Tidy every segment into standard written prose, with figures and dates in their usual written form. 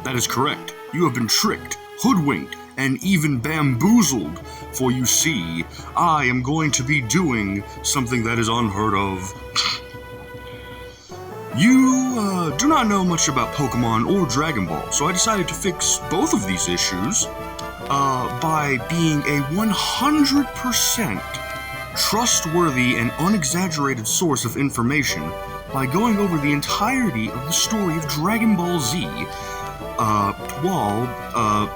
That is correct. You have been tricked, hoodwinked, and even bamboozled, for you see, I am going to be doing something that is unheard of. You do not know much about Pokemon or Dragon Ball, so I decided to fix both of these issues by being a 100% trustworthy and unexaggerated source of information by going over the entirety of the story of Dragon Ball Z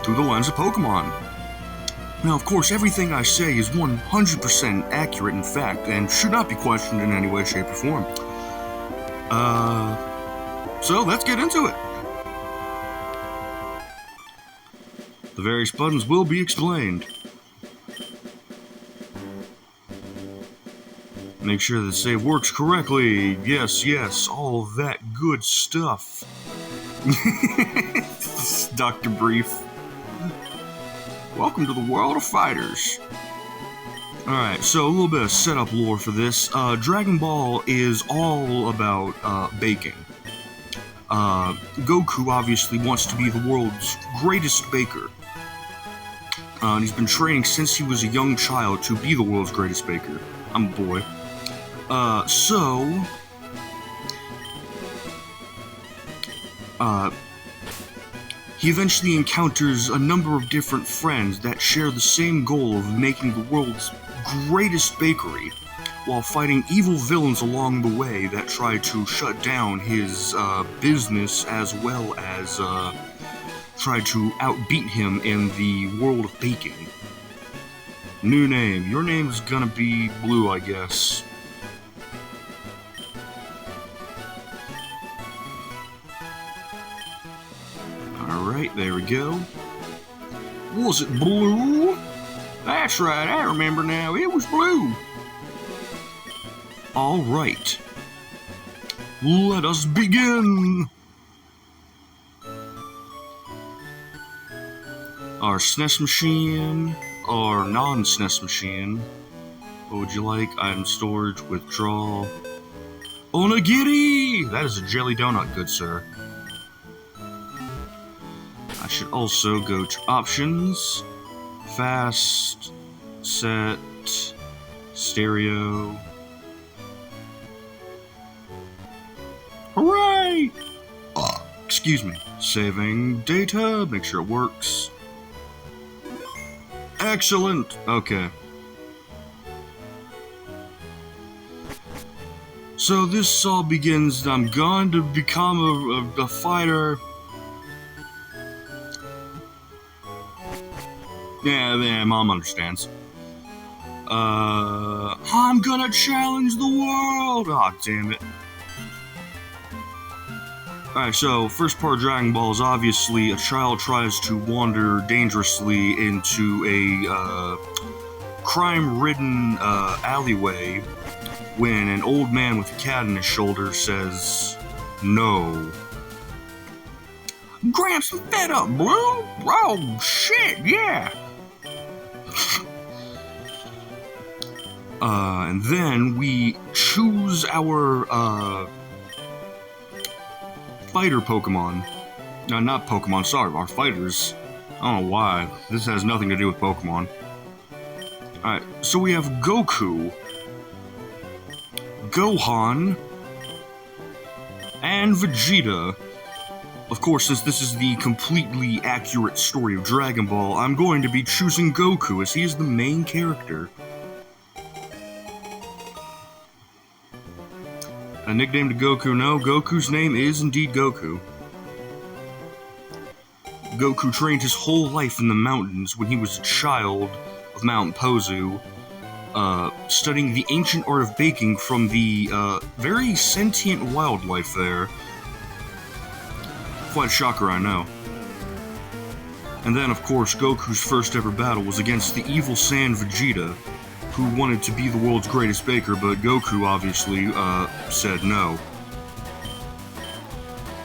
through the lens of Pokemon. Now, of course, everything I say is 100% accurate in fact and should not be questioned in any way, shape, or form. So let's get into it. The various buttons will be explained. Make sure the save works correctly. Yes, all that good stuff. Dr. Brief. Welcome to the world of fighters. Alright, so a little bit of setup lore for this. Dragon Ball is all about baking. Goku obviously wants to be the world's greatest baker. And he's been training since he was a young child to be the world's greatest baker. I'm a boy. He eventually encounters a number of different friends that share the same goal of making the world's greatest bakery, while fighting evil villains along the way that try to shut down his business as well as try to outbeat him in the world of baking. New name. Your name's gonna be Blue, I guess. Alright, there we go. Was it Blue? That's right, I remember now. It was Blue. Alright. Let us begin! Our SNES machine, our non-SNES machine. What would you like? Item storage, withdraw. Onigiri! That is a jelly donut, good sir. I should also go to options, fast, set, stereo. Hooray! Excuse me. Saving data, make sure it works. Excellent! Okay. So this all begins, I'm going to become a fighter. Yeah, Mom understands. I'm gonna challenge the world! Aw, damn it. Alright, so, first part of Dragon Ball is obviously a child tries to wander dangerously into a, crime-ridden, alleyway when an old man with a cat on his shoulder says, no. Gramps, I'm fed up, Blue! Oh, shit, yeah! And then we choose our, fighter Pokemon. No, not Pokemon, sorry, our fighters. I don't know why. This has nothing to do with Pokemon. Alright, so we have Goku, Gohan, and Vegeta. Of course, since this is the completely accurate story of Dragon Ball, I'm going to be choosing Goku as he is the main character. A nickname to Goku? No, Goku's name is indeed Goku. Goku trained his whole life in the mountains when he was a child of Mount Pozu, studying the ancient art of baking from the very sentient wildlife there. Quite a shocker, I know. And then, of course, Goku's first ever battle was against the evil Saiyan Vegeta, who wanted to be the world's greatest baker, but Goku obviously said no.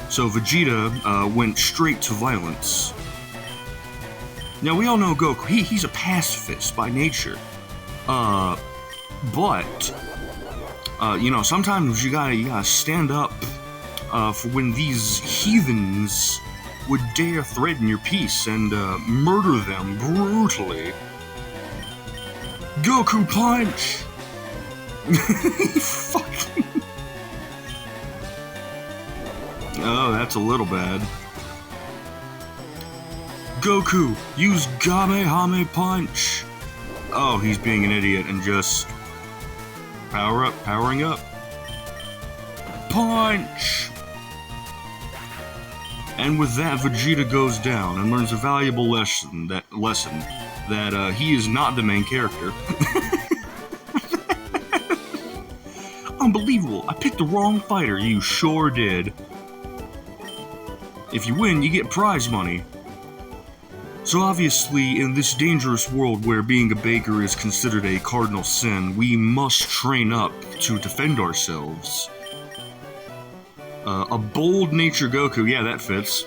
So Vegeta went straight to violence. Now, we all know Goku, he's a pacifist by nature. But, you know, sometimes you gotta stand up for when these heathens would dare threaten your peace and murder them brutally. Goku punch! Fucking... Oh, that's a little bad. Goku, use Gamehame punch! Oh, he's being an idiot and just... powering up. Punch! And with that, Vegeta goes down and learns a valuable lesson that he is not the main character. Unbelievable! I picked the wrong fighter. You sure did. If you win, you get prize money. So obviously, in this dangerous world where being a baker is considered a cardinal sin, we must train up to defend ourselves. A bold nature Goku, yeah, that fits.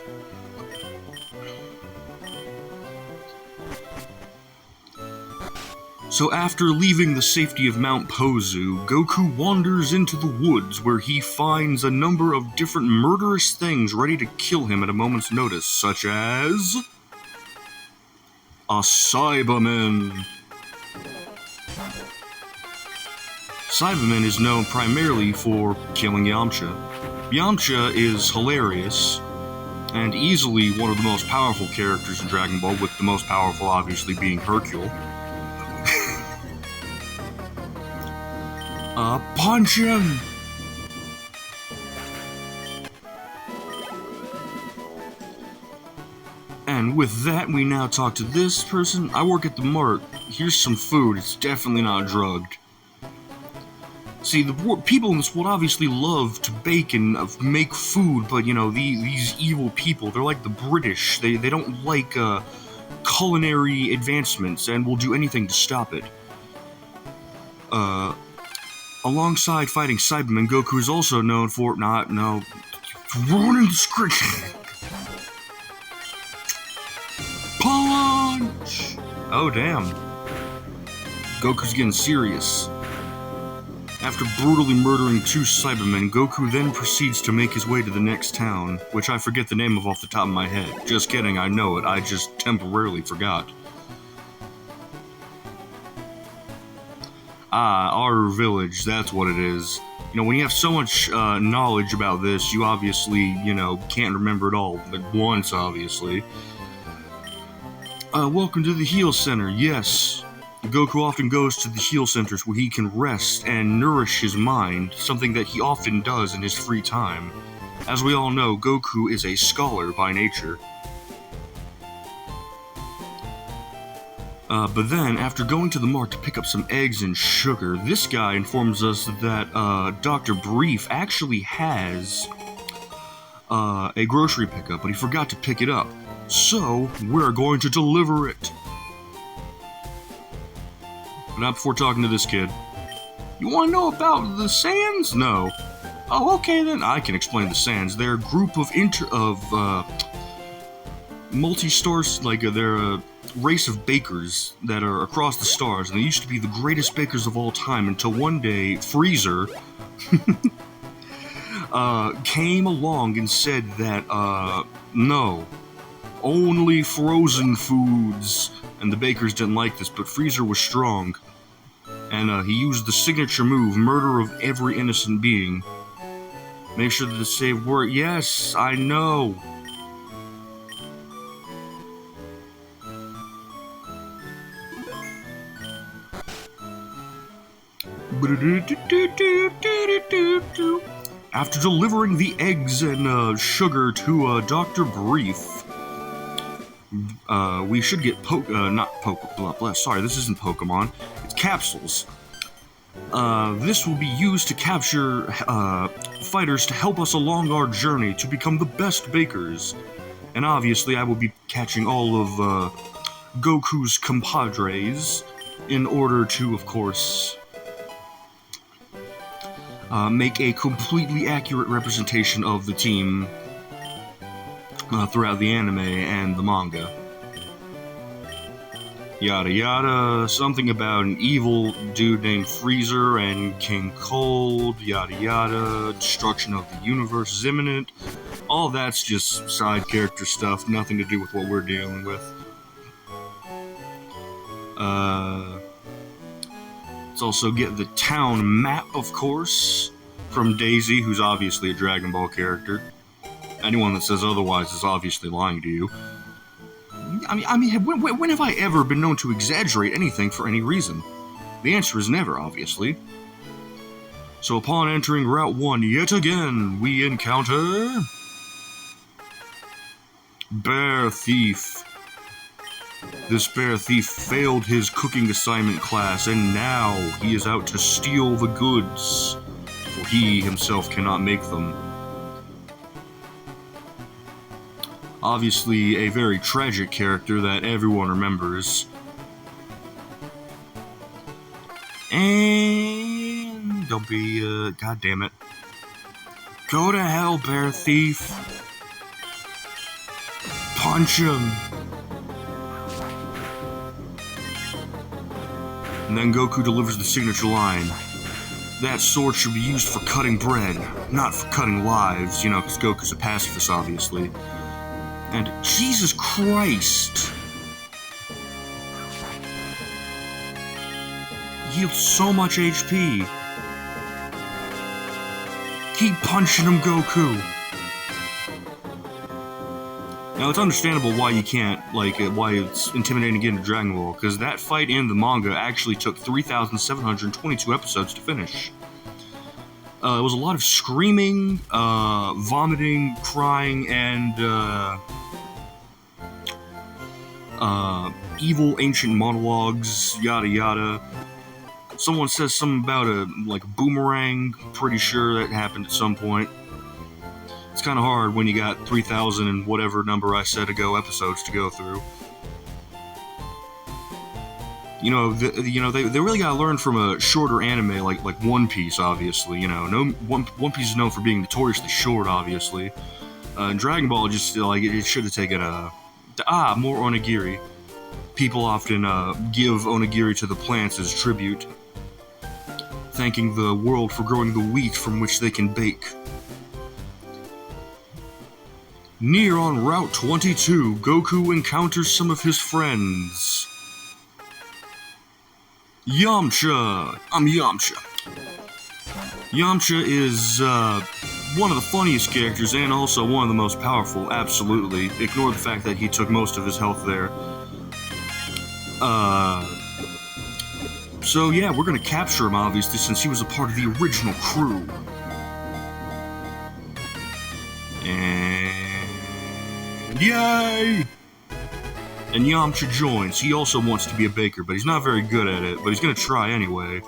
So after leaving the safety of Mount Pozu, Goku wanders into the woods where he finds a number of different murderous things ready to kill him at a moment's notice, such as... a Cyberman. Cyberman is known primarily for killing Yamcha. Yamcha is hilarious, and easily one of the most powerful characters in Dragon Ball, with the most powerful obviously being Hercule. Punch him! And with that, we now talk to this person. I work at the mart. Here's some food. It's definitely not drugged. See, the people in this world obviously love to bake and make food, but, you know, these evil people, they're like the British. They don't like culinary advancements and will do anything to stop it. Alongside fighting Cybermen, Goku is also known for... ruining the script. Punch! Oh, damn. Goku's getting serious. After brutally murdering 2 Cybermen, Goku then proceeds to make his way to the next town, which I forget the name of off the top of my head. Just kidding, I know it, I just temporarily forgot. Ah, our village, that's what it is. You know, when you have so much knowledge about this, you obviously, you know, can't remember it all at once, obviously. Welcome to the Heal Center, yes. Goku often goes to the heal centers where he can rest and nourish his mind, something that he often does in his free time. As we all know, Goku is a scholar by nature. But then, after going to the mart to pick up some eggs and sugar, this guy informs us that Dr. Brief actually has a grocery pickup, but he forgot to pick it up. So, we're going to deliver it. Not before talking to this kid. You want to know about the Saiyans? No. Oh, okay then. I can explain the Saiyans. They're a group of multi-stars, like they're a race of bakers that are across the stars, and they used to be the greatest bakers of all time until one day Freezer came along and said that no, only frozen foods. And the bakers didn't like this, but Freezer was strong. And he used the signature move, murder of every innocent being. Make sure that the save word. Yes, I know. After delivering the eggs and sugar to Dr. Brief, we should get sorry, this isn't Pokemon, it's capsules. This will be used to capture fighters to help us along our journey to become the best bakers. And obviously I will be catching all of Goku's compadres in order to, of course, make a completely accurate representation of the team throughout the anime and the manga. Yada yada, something about an evil dude named Freezer and King Cold, yada yada, destruction of the universe is imminent. All that's just side character stuff, nothing to do with what we're dealing with. Let's also get the town map, of course, from Daisy, who's obviously a Dragon Ball character. Anyone that says otherwise is obviously lying to you. I mean, when have I ever been known to exaggerate anything for any reason? The answer is never, obviously. So upon entering Route 1 yet again, we encounter... Bear Thief. This bear thief failed his cooking assignment class, and now he is out to steal the goods, for he himself cannot make them. Obviously, a very tragic character that everyone remembers. And don't be, god damn it. Go to hell, bear thief. Punch him. And then Goku delivers the signature line. That sword should be used for cutting bread, not for cutting lives, you know, because Goku's a pacifist, obviously. And Jesus Christ! Yields so much HP. Keep punching him, Goku. Now, it's understandable why you can't, why it's intimidating to get into Dragon Ball, because that fight in the manga actually took 3,722 episodes to finish. It was a lot of screaming, vomiting, crying, and, evil ancient monologues, yada yada. Someone says something about a boomerang, pretty sure that happened at some point. It's kind of hard when you got 3,000 and whatever number I said ago episodes to go through. You know, they really gotta learn from a shorter anime like One Piece, obviously. You know, One Piece is known for being notoriously short, obviously. And Dragon Ball just it should have taken more onigiri. People often give onigiri to the plants as tribute, thanking the world for growing the wheat from which they can bake. Near on Route 22, Goku encounters some of his friends. Yamcha! I'm Yamcha. Yamcha is, one of the funniest characters and also one of the most powerful, absolutely. Ignore the fact that he took most of his health there. So yeah, we're gonna capture him, obviously, since he was a part of the original crew. And... yay! And Yamcha joins. He also wants to be a baker, but he's not very good at it, but he's gonna try anyway.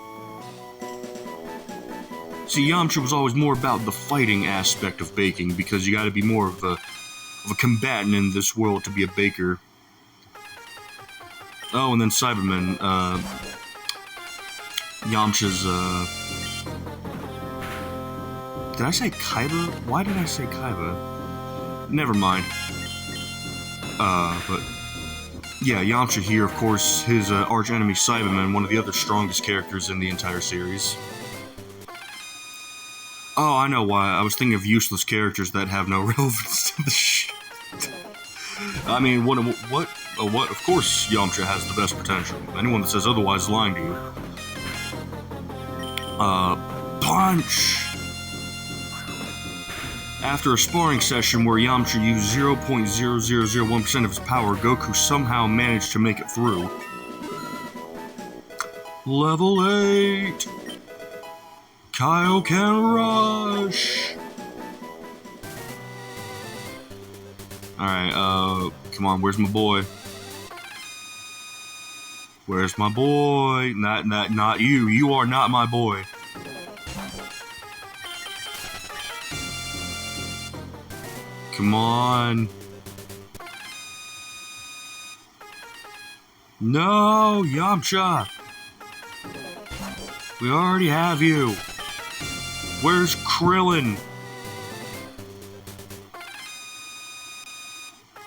See, Yamcha was always more about the fighting aspect of baking, because you gotta be more of a combatant in this world to be a baker. Oh, and then Cyberman, Yamcha's, did I say Kaiba? Why did I say Kaiba? Never mind. But... yeah, Yamcha here, of course, his arch-enemy Cyberman, one of the other strongest characters in the entire series. Oh, I know why. I was thinking of useless characters that have no relevance to the shit. I mean, what? Of course Yamcha has the best potential. Anyone that says otherwise is lying to you. Punch! After a sparring session where Yamcha used 0.0001% of his power, Goku somehow managed to make it through. Level 8! Kaioken Rush! Alright, come on, where's my boy? Where's my boy? Not you. You are not my boy. Come on. No, Yamcha! We already have you. Where's Krillin?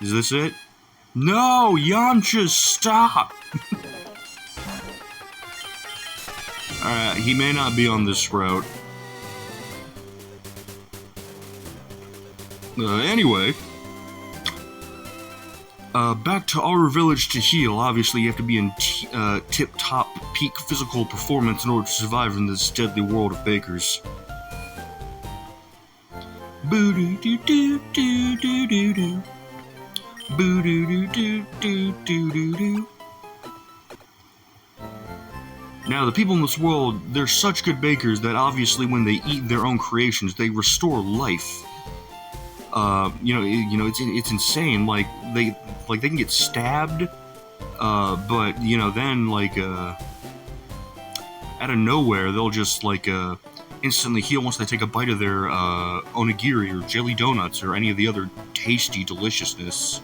Is this it? No, Yamcha, stop! Alright, he may not be on this route. Anyway, back to our village to heal. Obviously, you have to be in tip-top peak physical performance in order to survive in this deadly world of bakers. Boo-doo-doo-doo-doo-doo-doo. Boo-doo-doo-doo-doo-doo-doo. Now, the people in this world, they're such good bakers that obviously when they eat their own creations, they restore life. It's insane. Like they can get stabbed, but then out of nowhere they'll just instantly heal once they take a bite of their onigiri or jelly donuts or any of the other tasty deliciousness.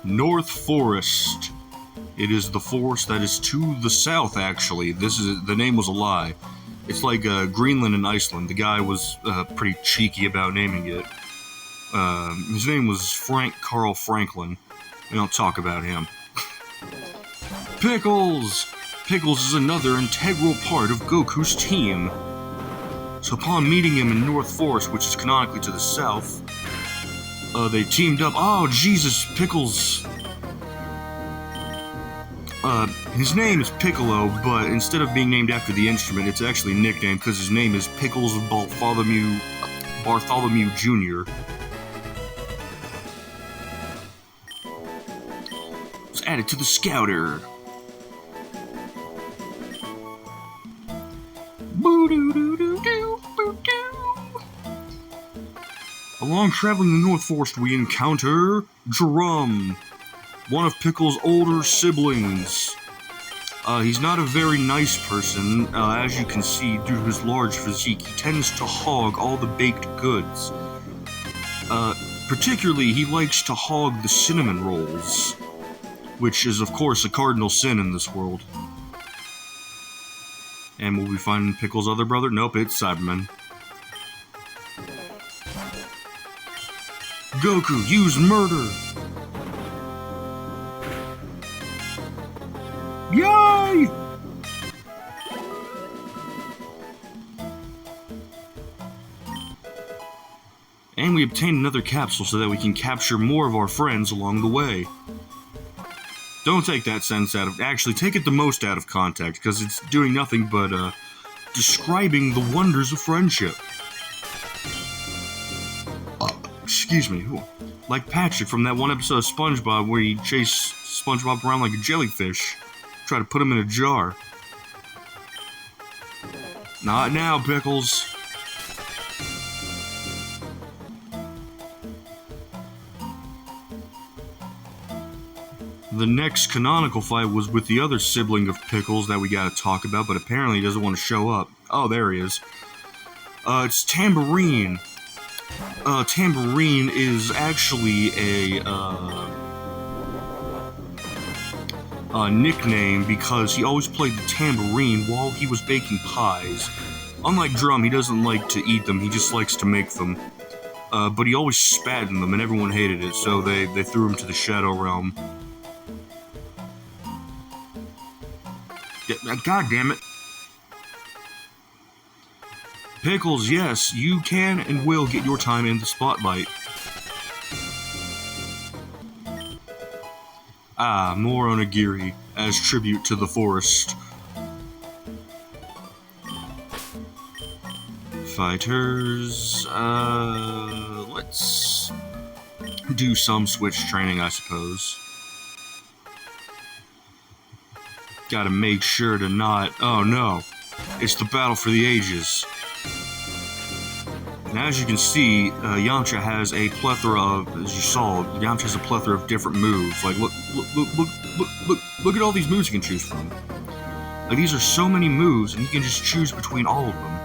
North Forest. It is the forest that is to the south, actually. The name was a lie. It's like Greenland and Iceland. The guy was pretty cheeky about naming it. His name was Frank Carl Franklin. We don't talk about him. Pickles! Pickles is another integral part of Goku's team. So upon meeting him in North Forest, which is canonically to the south, they teamed up. Oh, Jesus, Pickles. His name is Piccolo, but instead of being named after the instrument, it's actually nicknamed because his name is Pickles Bartholomew Jr. Let's add it to the scouter. Along traveling the North Forest, we encounter Drum, one of Pickle's older siblings. He's not a very nice person. As you can see, due to his large physique, he tends to hog all the baked goods. Particularly, he likes to hog the cinnamon rolls, which is, of course, a cardinal sin in this world. And will we find Pickle's other brother? Nope, it's Cyberman. Goku, use murder! Yay! And we obtained another capsule so that we can capture more of our friends along the way. Don't take that sentence out of... Actually, take it the most out of context, because it's doing nothing but, describing the wonders of friendship. Excuse me. Ooh. Like Patrick from that one episode of SpongeBob where he chased SpongeBob around like a jellyfish. Try to put him in a jar. Not now, Pickles. The next canonical fight was with the other sibling of Pickles that we gotta talk about, but apparently he doesn't want to show up. Oh, there he is. It's Tambourine. Tambourine is actually a nickname because he always played the tambourine while he was baking pies. Unlike Drum, he doesn't like to eat them, he just likes to make them. But he always spat in them and everyone hated it, so they threw him to the Shadow Realm. God damn it. Pickles, yes, you can and will get your time in the spotlight. Ah, more onigiri, as tribute to the forest. Fighters, let's do some switch training, I suppose. Gotta make sure to not... Oh no, it's the battle for the ages. Now, as you can see, Yamcha has a plethora of, as you saw, Yamcha has a plethora of different moves. Like, look at all these moves you can choose from. Like, these are so many moves, and you can just choose between all of them.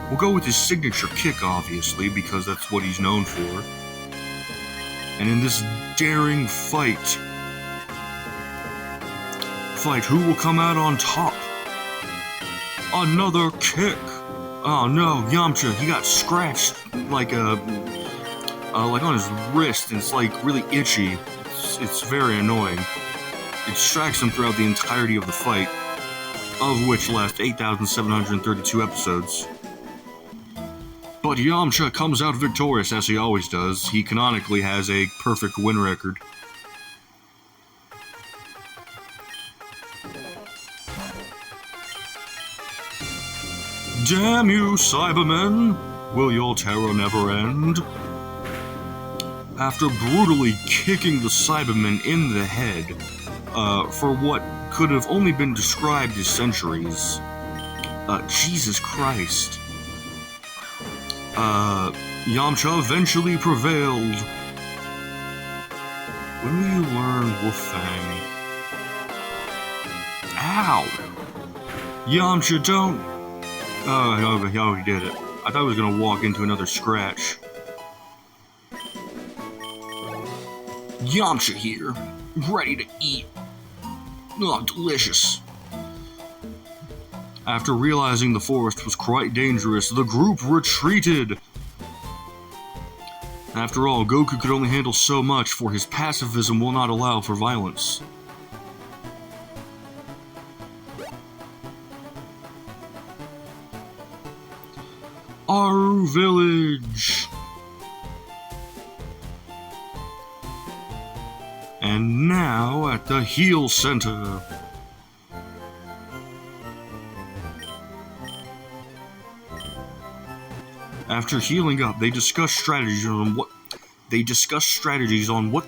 We'll go with his signature kick, obviously, because that's what he's known for. And in this daring fight, who will come out on top? Another kick! Oh no, Yamcha, he got scratched like on his wrist, and it's like really itchy. It's very annoying. It distracts him throughout the entirety of the fight. of which last 8,732 episodes. But Yamcha comes out victorious as he always does. He canonically has a perfect win record. Damn you, Cybermen! Will your terror never end? After brutally kicking the Cybermen in the head, for what could have only been described as centuries, Jesus Christ. Yamcha eventually prevailed. When will you learn Wolfang? Ow! Yamcha, don't... Oh, he did it. I thought he was gonna walk into another scratch. Yamcha here, ready to eat. Oh, delicious. After realizing the forest was quite dangerous, the group retreated. After all, Goku could only handle so much, for his pacifism will not allow for violence. Aru Village! And now at the Heal Center. After healing up, they discuss strategies on what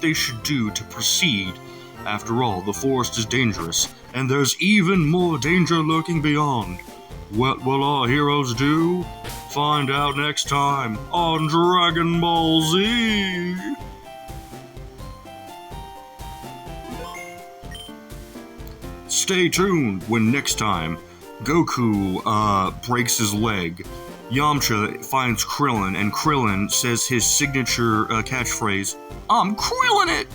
they should do to proceed. After all, the forest is dangerous, and there's even more danger lurking beyond. What will our heroes do? Find out next time on Dragon Ball Z! Stay tuned when next time Goku breaks his leg. Yamcha finds Krillin, and Krillin says his signature catchphrase, "I'm Krillin' it!"